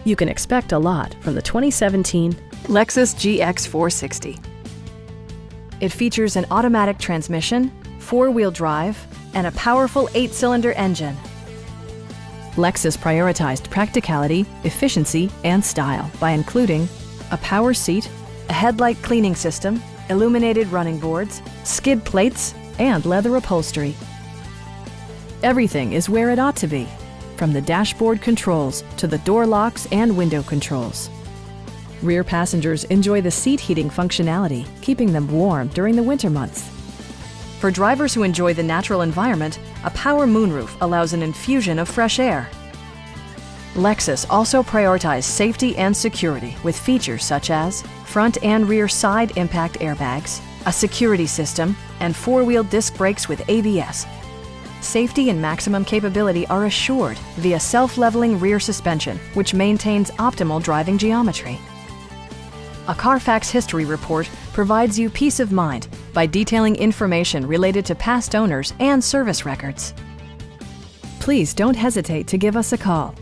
You can expect a lot from the 2017 Lexus GX 460. It features an automatic transmission, four-wheel drive, and a powerful 8-cylinder engine. Lexus prioritized practicality, efficiency, and style by including a power seat, a headlight cleaning system, illuminated running boards, skid plates, and leather upholstery. Everything is where it ought to be, from the dashboard controls to the door locks and window controls. Rear passengers enjoy the seat heating functionality, keeping them warm during the winter months. For drivers who enjoy the natural environment, a power moonroof allows an infusion of fresh air. Lexus also prioritized safety and security with features such as front and rear side impact airbags, a security system, and four-wheel disc brakes with ABS. Safety and maximum capability are assured via self-leveling rear suspension, which maintains optimal driving geometry. A Carfax history report provides you peace of mind by detailing information related to past owners and service records. Please don't hesitate to give us a call.